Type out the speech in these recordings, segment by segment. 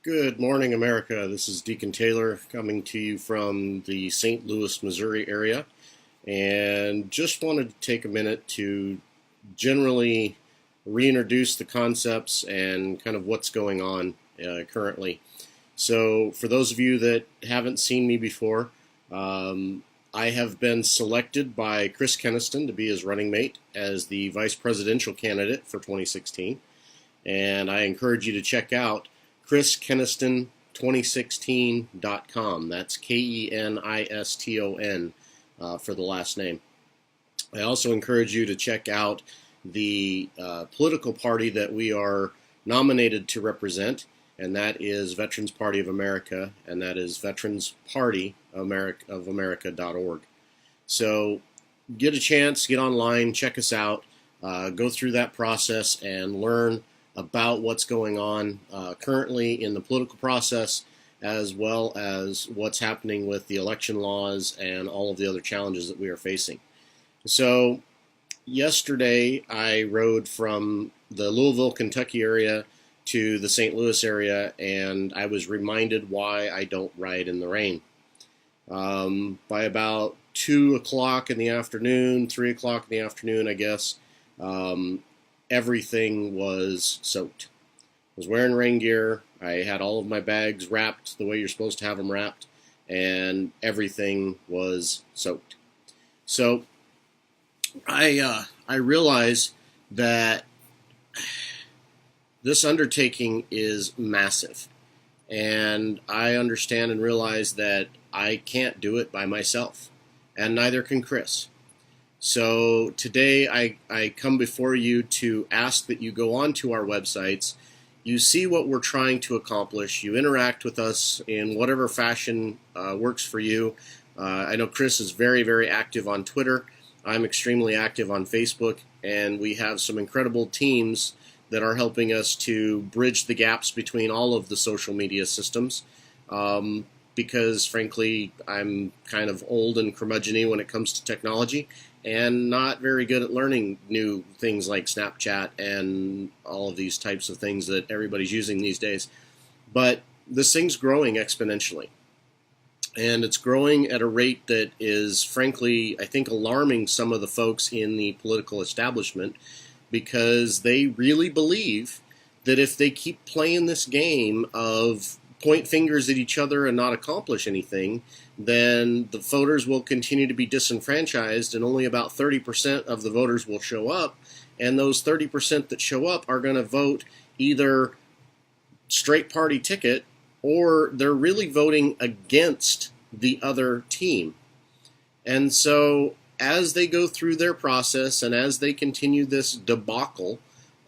Good morning, America. This is Deacon Taylor coming to you from the St. Louis, Missouri area, and just wanted to take a minute to generally reintroduce the concepts and kind of what's going on currently. So, for those of you that haven't seen me before, I have been selected by Chris Keniston to be his running mate as the vice presidential candidate for 2016, and I encourage you to check out ChrisKeniston2016.com. That's Keniston for the last name. I also encourage you to check out the political party that we are nominated to represent, and that is Veterans Party of America, and that is veteranspartyofamerica.org. So get a chance, get online, check us out, go through that process and learn about what's going on currently in the political process, as well as what's happening with the election laws and all of the other challenges that we are facing. So yesterday I rode from the Louisville, Kentucky area to the St. Louis area, and I was reminded why I don't ride in the rain. By about 2 o'clock in the afternoon, 3 o'clock in the afternoon, I guess, everything was soaked. I was wearing rain gear. I had all of my bags wrapped the way you're supposed to have them wrapped, and everything was soaked. So I realize that this undertaking is massive, and I understand and realize that I can't do it by myself, and neither can Chris. So today I come before you to ask that you go onto our websites, you see what we're trying to accomplish, you interact with us in whatever fashion works for you. I know Chris is very, very active on Twitter. I'm extremely active on Facebook, and we have some incredible teams that are helping us to bridge the gaps between all of the social media systems. Because frankly, I'm kind of old and curmudgeon-y when it comes to technology, and not very good at learning new things like Snapchat and all of these types of things that everybody's using these days. But this thing's growing exponentially. And it's growing at a rate that is, frankly, I think alarming some of the folks in the political establishment, because they really believe that if they keep playing this game of point fingers at each other and not accomplish anything, then the voters will continue to be disenfranchised, and only about 30% of the voters will show up, and those 30% that show up are going to vote either straight party ticket, or they're really voting against the other team. And so as they go through their process and as they continue this debacle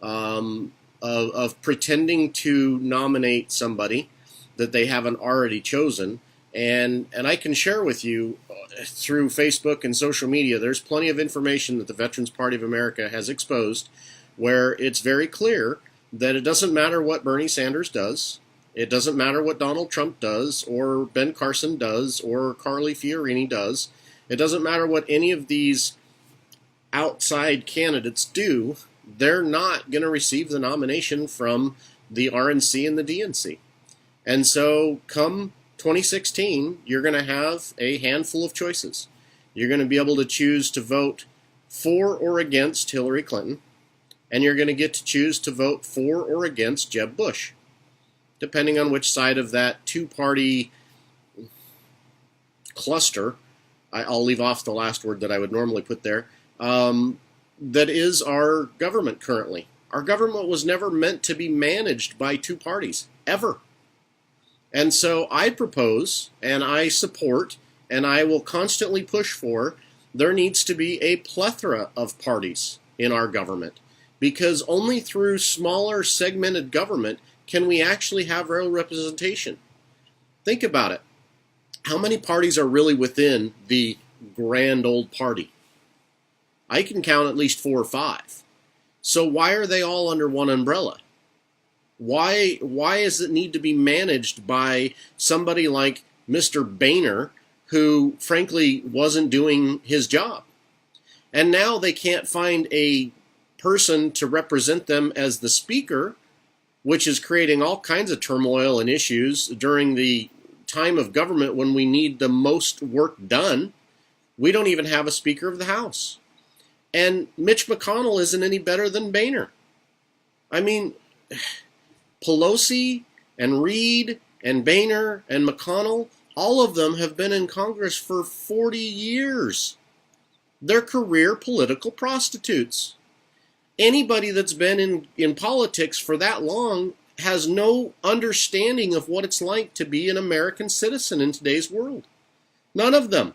of pretending to nominate somebody that they haven't already chosen, and I can share with you through Facebook and social media, there's plenty of information that the Veterans Party of America has exposed where it's very clear that it doesn't matter what Bernie Sanders does, it doesn't matter what Donald Trump does, or Ben Carson does, or Carly Fiorina does, it doesn't matter what any of these outside candidates do, they're not going to receive the nomination from the RNC and the DNC. And so come 2016, you're going to have a handful of choices. You're going to be able to choose to vote for or against Hillary Clinton, and you're going to get to choose to vote for or against Jeb Bush, depending on which side of that two-party cluster, I'll leave off the last word that I would normally put there, that is our government currently. Our government was never meant to be managed by two parties, ever. And so I propose, and I support, and I will constantly push for, there needs to be a plethora of parties in our government, because only through smaller segmented government can we actually have real representation. Think about it. How many parties are really within the grand old party? I can count at least 4 or 5. So why are they all under one umbrella? Why does it need to be managed by somebody like Mr. Boehner, who frankly wasn't doing his job? And now they can't find a person to represent them as the speaker which is creating all kinds of turmoil and issues during the time of government when we need the most work done. We don't even have a Speaker of the House. And Mitch McConnell isn't any better than Boehner. I mean, Pelosi and Reid and Boehner and McConnell, all of them have been in Congress for 40 years. They're career political prostitutes. Anybody that's been in politics for that long has no understanding of what it's like to be an American citizen in today's world. None of them.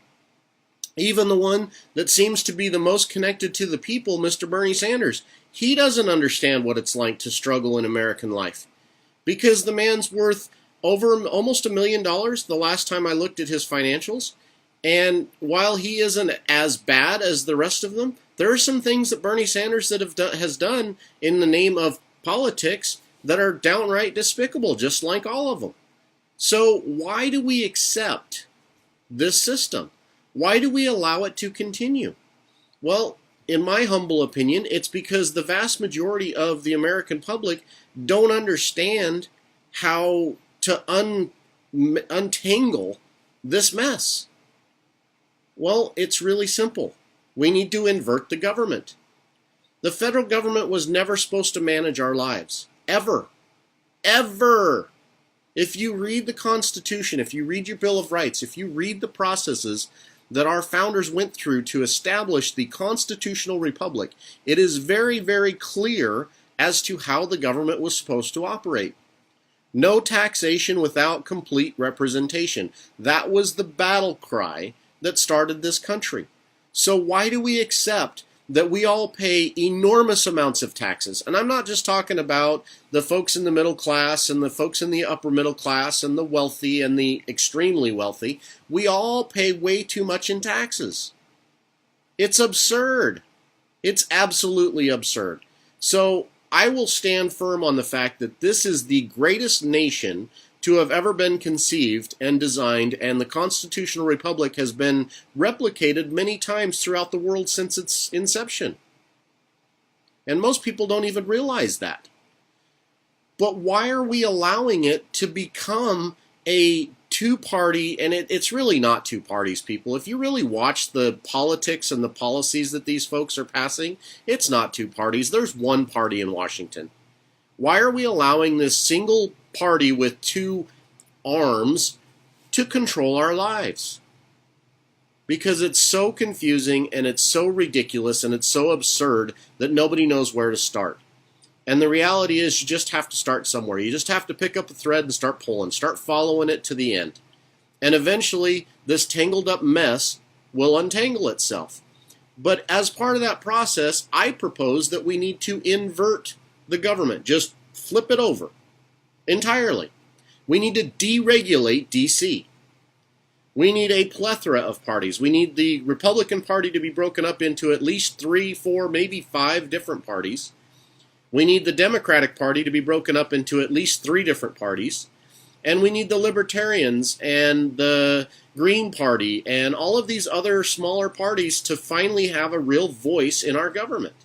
Even the one that seems to be the most connected to the people, Mr. Bernie Sanders, he doesn't understand what it's like to struggle in American life. Because the man's worth over almost $1 million the last time I looked at his financials. And while he isn't as bad as the rest of them, there are some things that Bernie Sanders has done in the name of politics that are downright despicable, just like all of them. So why do we accept this system? Why do we allow it to continue? Well, in my humble opinion, it's because the vast majority of the American public don't understand how to untangle this mess. Well, it's really simple. We need to invert the government. The federal government was never supposed to manage our lives. Ever. Ever. If you read the Constitution, if you read your Bill of Rights, if you read the processes that our founders went through to establish the constitutional republic, it is very, very clear as to how the government was supposed to operate. No taxation without complete representation. That was the battle cry that started this country. So why do we accept that we all pay enormous amounts of taxes? And I'm not just talking about the folks in the middle class and the folks in the upper middle class and the wealthy and the extremely wealthy. We all pay way too much in taxes. It's absurd. It's absolutely absurd. So I will stand firm on the fact that this is the greatest nation to have ever been conceived and designed, and the constitutional republic has been replicated many times throughout the world since its inception. And most people don't even realize that. But why are we allowing it to become a two-party, and it's really not two parties, people. If you really watch the politics and the policies that these folks are passing, it's not two parties. There's one party in Washington. Why are we allowing this single party with two arms to control our lives? Because it's so confusing and it's so ridiculous and it's so absurd that nobody knows where to start. And the reality is you just have to start somewhere. You just have to pick up a thread and start pulling, start following it to the end. And eventually this tangled up mess will untangle itself. But as part of that process, I propose that we need to invert the government. Just flip it over entirely. We need to deregulate D.C. We need a plethora of parties. We need the Republican Party to be broken up into at least 3, 4, maybe 5 different parties. We need the Democratic Party to be broken up into at least 3 different parties. And we need the Libertarians and the Green Party and all of these other smaller parties to finally have a real voice in our government.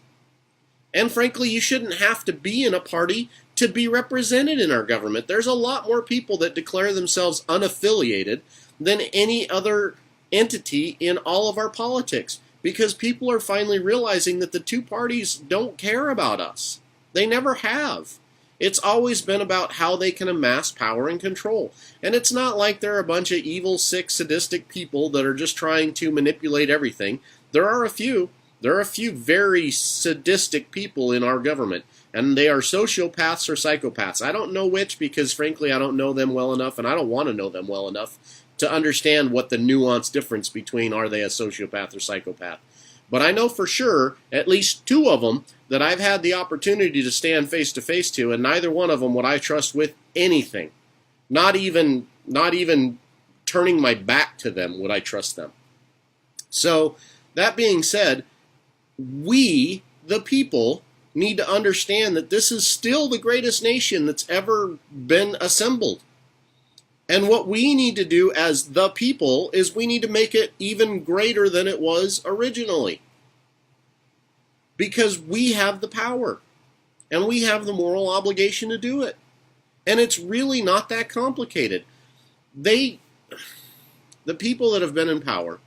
And frankly, you shouldn't have to be in a party to be represented in our government. There's a lot more people that declare themselves unaffiliated than any other entity in all of our politics, because people are finally realizing that the two parties don't care about us. They never have. It's always been about how they can amass power and control. And it's not like they're a bunch of evil, sick, sadistic people that are just trying to manipulate everything. There are a few very sadistic people in our government, and they are sociopaths or psychopaths. I don't know which, because frankly I don't know them well enough, and I don't want to know them well enough to understand what the nuanced difference between are they a sociopath or psychopath. But I know for sure at least 2 of them that I've had the opportunity to stand face to face to, and neither one of them would I trust with anything. Not even turning my back to them would I trust them. So that being said, we, the people, need to understand that this is still the greatest nation that's ever been assembled. And what we need to do as the people is we need to make it even greater than it was originally. Because we have the power. And we have the moral obligation to do it. And it's really not that complicated. The people that have been in power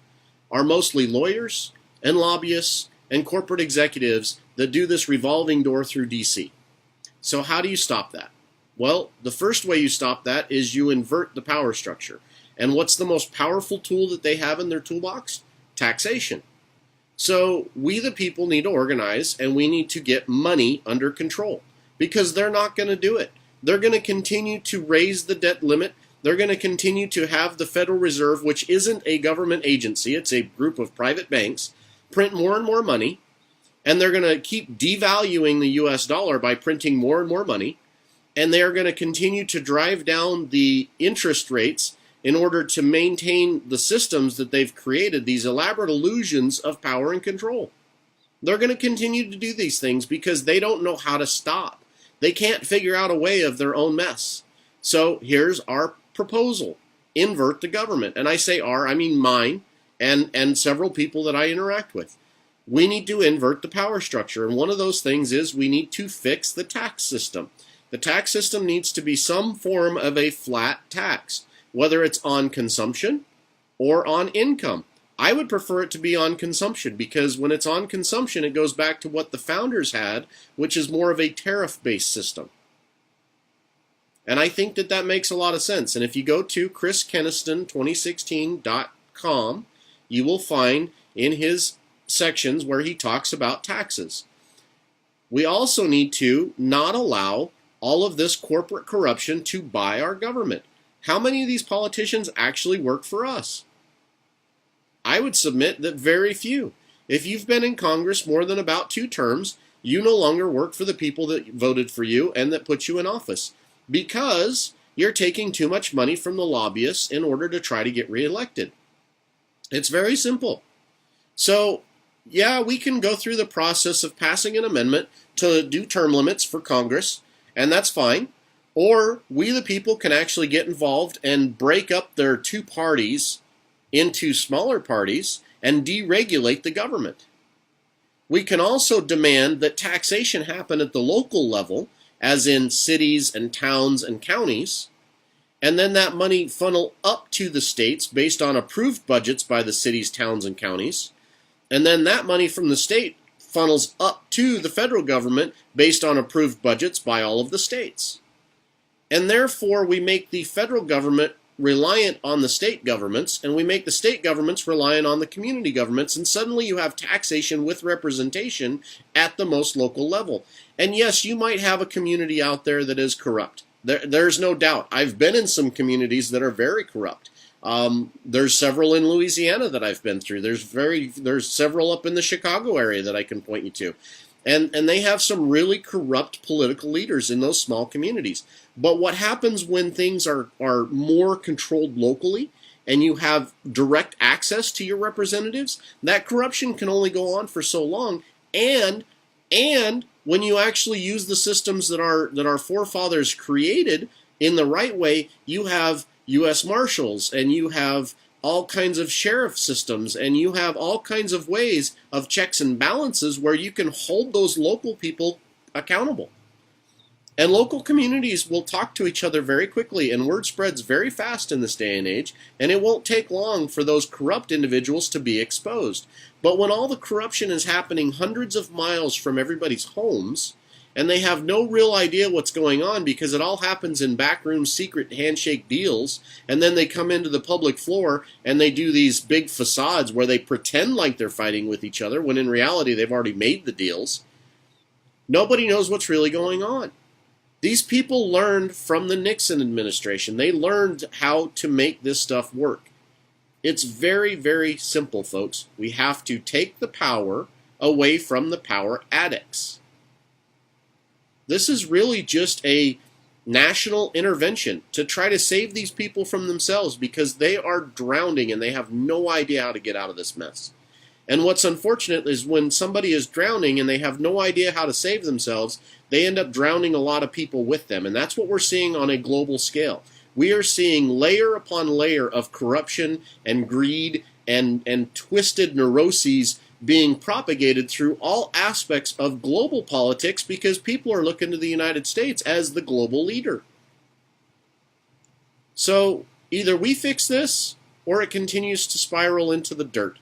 are mostly lawyers and lobbyists and corporate executives that do this revolving door through DC. So how do you stop that? Well, the first way you stop that is you invert the power structure. And what's the most powerful tool that they have in their toolbox? Taxation. So we the people need to organize, and we need to get money under control, because they're not going to do it. They're going to continue to raise the debt limit. They're going to continue to have the Federal Reserve, which isn't a government agency, it's a group of private banks, print more and more money. And they're going to keep devaluing the US dollar by printing more and more money. And they are going to continue to drive down the interest rates in order to maintain the systems that they've created, these elaborate illusions of power and control. They're going to continue to do these things because they don't know how to stop. They can't figure out a way of their own mess. So here's our proposal. Invert the government. And I say our, I mean mine and several people that I interact with. We need to invert the power structure. And one of those things is we need to fix the tax system. The tax system needs to be some form of a flat tax, whether it's on consumption or on income. I would prefer it to be on consumption, because when it's on consumption, it goes back to what the founders had, which is more of a tariff-based system. And I think that that makes a lot of sense. And if you go to chriskenniston2016.com, you will find in his sections where he talks about taxes. We also need to not allow all of this corporate corruption to buy our government. How many of these politicians actually work for us? I would submit that very few. If you've been in Congress more than about 2 terms, you no longer work for the people that voted for you and that put you in office, because you're taking too much money from the lobbyists in order to try to get reelected. It's very simple. So, yeah, we can go through the process of passing an amendment to do term limits for Congress, and that's fine. Or we the people can actually get involved and break up their 2 parties into smaller parties and deregulate the government. We can also demand that taxation happen at the local level, as in cities and towns and counties, and then that money funnel up to the states based on approved budgets by the cities, towns, and counties, and then that money from the state funnels up to the federal government based on approved budgets by all of the states. And therefore, we make the federal government reliant on the state governments, and we make the state governments reliant on the community governments, and suddenly you have taxation with representation at the most local level. And yes, you might have a community out there that is corrupt. There's no doubt. I've been in some communities that are very corrupt. There's several in Louisiana that I've been through. There's several up in the Chicago area that I can point you to. And they have some really corrupt political leaders in those small communities. But what happens when things are more controlled locally and you have direct access to your representatives, that corruption can only go on for so long. And when you actually use the systems that our forefathers created in the right way, you have U.S. Marshals, and you have all kinds of sheriff systems, and you have all kinds of ways of checks and balances where you can hold those local people accountable. And local communities will talk to each other very quickly, and word spreads very fast in this day and age, and it won't take long for those corrupt individuals to be exposed. But when all the corruption is happening hundreds of miles from everybody's homes, and they have no real idea what's going on because it all happens in backroom secret handshake deals, and then they come into the public floor and they do these big facades where they pretend like they're fighting with each other when in reality they've already made the deals. Nobody knows what's really going on. These people learned from the Nixon administration. They learned how to make this stuff work. It's very, very simple, folks. We have to take the power away from the power addicts. This is really just a national intervention to try to save these people from themselves, because they are drowning and they have no idea how to get out of this mess. And what's unfortunate is when somebody is drowning and they have no idea how to save themselves, they end up drowning a lot of people with them. And that's what we're seeing on a global scale. We are seeing layer upon layer of corruption and greed and twisted neuroses being propagated through all aspects of global politics because people are looking to the United States as the global leader. So either we fix this or it continues to spiral into the dirt.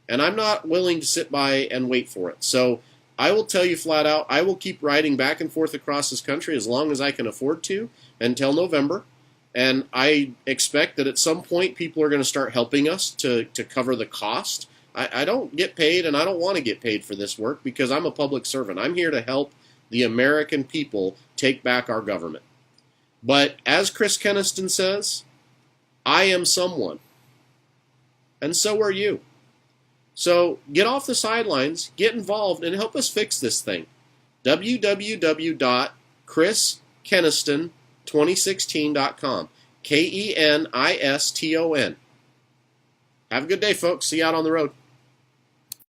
And I'm not willing to sit by and wait for it. So I will tell you flat out, I will keep riding back and forth across this country as long as I can afford to until November. And I expect that at some point people are going to start helping us to cover the cost. I don't get paid, and I don't want to get paid for this work because I'm a public servant. I'm here to help the American people take back our government. But as Chris Keniston says, I am someone. And so are you. So get off the sidelines, get involved, and help us fix this thing. www.chriskeniston2016.com. Keniston. Have a good day, folks. See you out on the road.